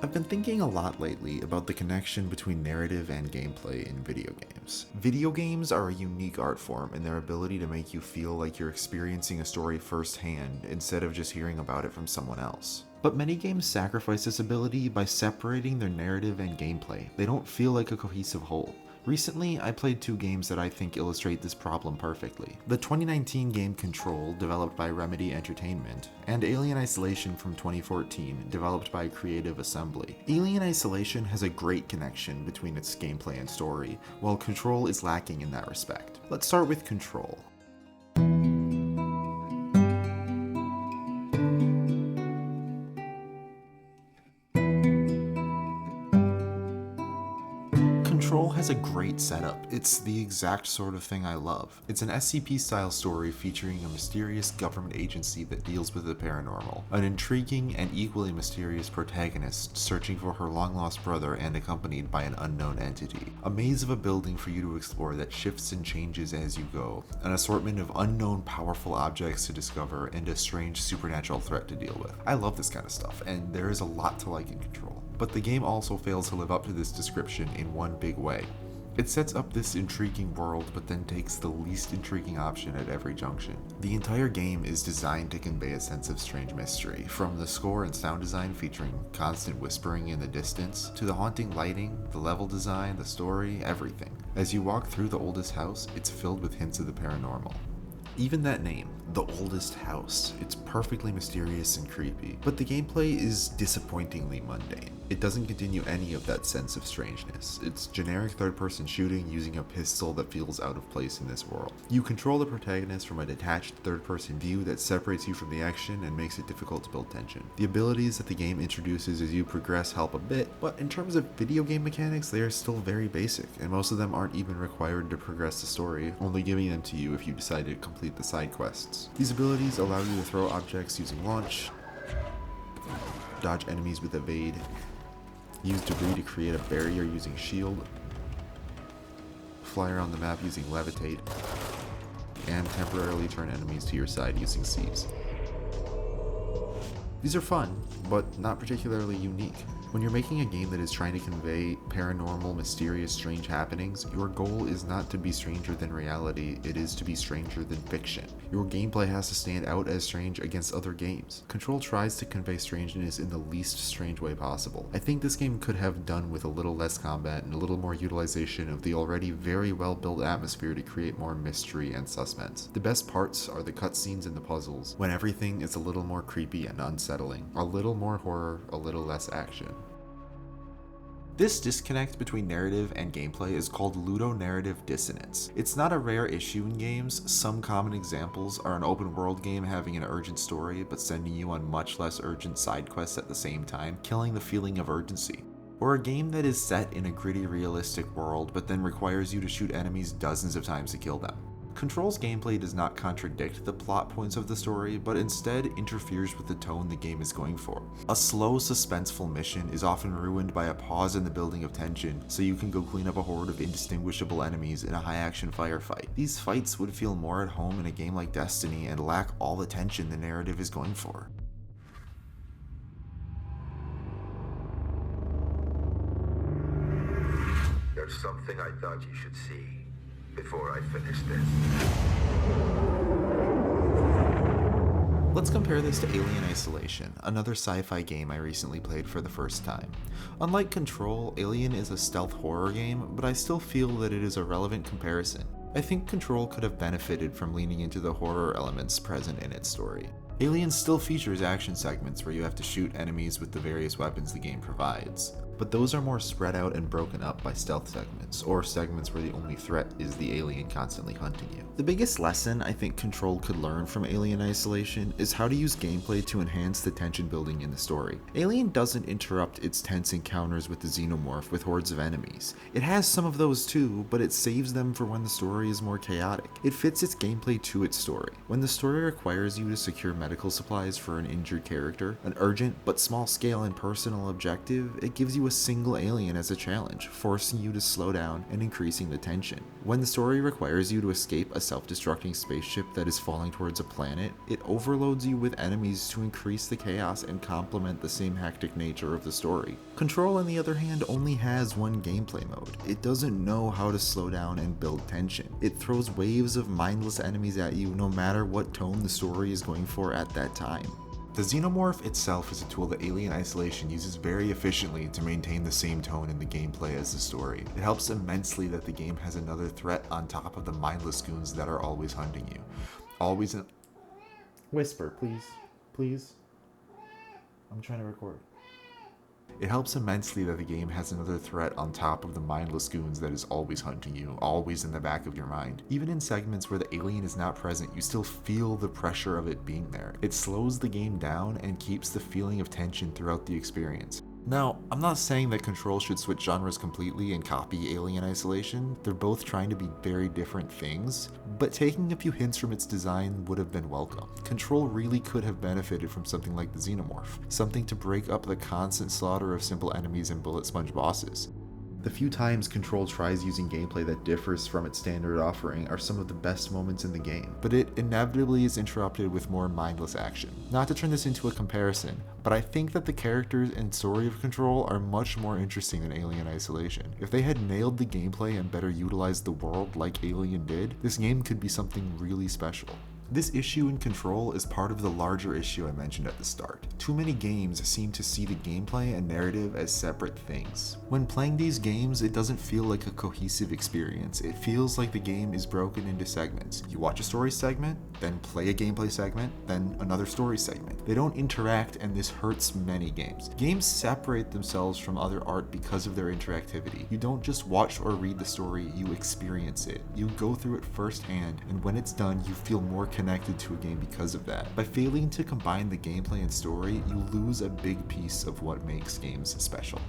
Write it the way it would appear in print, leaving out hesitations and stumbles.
I've been thinking a lot lately about the connection between narrative and gameplay in video games. Video games are a unique art form in their ability to make you feel like you're experiencing a story firsthand instead of just hearing about it from someone else. But many games sacrifice this ability by separating their narrative and gameplay. They don't feel like a cohesive whole. Recently, I played two games that I think illustrate this problem perfectly. The 2019 game Control, developed by Remedy Entertainment, and Alien Isolation from 2014, developed by Creative Assembly. Alien Isolation has a great connection between its gameplay and story, while Control is lacking in that respect. Let's start with Control. Control has a great setup. It's the exact sort of thing I love. It's an SCP-style story featuring a mysterious government agency that deals with the paranormal, an intriguing and equally mysterious protagonist searching for her long-lost brother and accompanied by an unknown entity, a maze of a building for you to explore that shifts and changes as you go, an assortment of unknown powerful objects to discover, and a strange supernatural threat to deal with. I love this kind of stuff, and there is a lot to like in Control. But the game also fails to live up to this description in one big way. It sets up this intriguing world, but then takes the least intriguing option at every junction. The entire game is designed to convey a sense of strange mystery, from the score and sound design featuring constant whispering in the distance, to the haunting lighting, the level design, the story, everything. As you walk through the oldest house, it's filled with hints of the paranormal. Even that name, The Oldest House, it's perfectly mysterious and creepy, but the gameplay is disappointingly mundane. It doesn't continue any of that sense of strangeness. It's generic third-person shooting using a pistol that feels out of place in this world. You control the protagonist from a detached third-person view that separates you from the action and makes it difficult to build tension. The abilities that the game introduces as you progress help a bit, but in terms of video game mechanics, they are still very basic, and most of them aren't even required to progress the story, only giving them to you if you decide to complete the side quests. These abilities allow you to throw objects using launch, dodge enemies with evade, use debris to create a barrier using shield, fly around the map using levitate, and temporarily turn enemies to your side using seize. These are fun, but not particularly unique. When you're making a game that is trying to convey paranormal, mysterious, strange happenings, your goal is not to be stranger than reality, it is to be stranger than fiction. Your gameplay has to stand out as strange against other games. Control tries to convey strangeness in the least strange way possible. I think this game could have done with a little less combat and a little more utilization of the already very well built atmosphere to create more mystery and suspense. The best parts are the cutscenes and the puzzles, when everything is a little more creepy and unsettling, a little more horror, a little less action. This disconnect between narrative and gameplay is called ludonarrative dissonance. It's not a rare issue in games. Some common examples are an open world game having an urgent story but sending you on much less urgent side quests at the same time, killing the feeling of urgency. Or a game that is set in a gritty realistic world but then requires you to shoot enemies dozens of times to kill them. Control's gameplay does not contradict the plot points of the story, but instead interferes with the tone the game is going for. A slow, suspenseful mission is often ruined by a pause in the building of tension, so you can go clean up a horde of indistinguishable enemies in a high-action firefight. These fights would feel more at home in a game like Destiny and lack all the tension the narrative is going for. There's something I thought you should see before I finish this. Let's compare this to Alien Isolation, another sci-fi game I recently played for the first time. Unlike Control, Alien is a stealth horror game, but I still feel that it is a relevant comparison. I think Control could have benefited from leaning into the horror elements present in its story. Alien still features action segments where you have to shoot enemies with the various weapons the game provides, but those are more spread out and broken up by stealth segments, or segments where the only threat is the alien constantly hunting you. The biggest lesson I think Control could learn from Alien Isolation is how to use gameplay to enhance the tension building in the story. Alien doesn't interrupt its tense encounters with the xenomorph with hordes of enemies. It has some of those too, but it saves them for when the story is more chaotic. It fits its gameplay to its story. When the story requires you to secure medical supplies for an injured character, an urgent but small scale and personal objective, it gives you a a single alien as a challenge, forcing you to slow down and increasing the tension. When the story requires you to escape a self-destructing spaceship that is falling towards a planet, it overloads you with enemies to increase the chaos and complement the same hectic nature of the story. Control, on the other hand, only has one gameplay mode. It doesn't know how to slow down and build tension. It throws waves of mindless enemies at you no matter what tone the story is going for at that time. The Xenomorph itself is a tool that Alien Isolation uses very efficiently to maintain the same tone in the gameplay as the story. It helps immensely that the game has another threat on top of the mindless goons that are always hunting you. Always in... Whisper, please. Please. I'm trying to record. It helps immensely that the game has another threat on top of the mindless goons that is always hunting you, always in the back of your mind. Even in segments where the alien is not present, you still feel the pressure of it being there. It slows the game down and keeps the feeling of tension throughout the experience. Now, I'm not saying that Control should switch genres completely and copy Alien Isolation. They're both trying to be very different things, but taking a few hints from its design would have been welcome. Control really could have benefited from something like the Xenomorph, something to break up the constant slaughter of simple enemies and bullet sponge bosses. The few times Control tries using gameplay that differs from its standard offering are some of the best moments in the game, but it inevitably is interrupted with more mindless action. Not to turn this into a comparison, but I think that the characters and story of Control are much more interesting than Alien Isolation. If they had nailed the gameplay and better utilized the world like Alien did, this game could be something really special. This issue in Control is part of the larger issue I mentioned at the start. Too many games seem to see the gameplay and narrative as separate things. When playing these games, it doesn't feel like a cohesive experience. It feels like the game is broken into segments. You watch a story segment, then play a gameplay segment, then another story segment. They don't interact, and this hurts many games. Games separate themselves from other art because of their interactivity. You don't just watch or read the story, you experience it. You go through it firsthand, and when it's done, you feel more connected to a game because of that. By failing to combine the gameplay and story, you lose a big piece of what makes games special.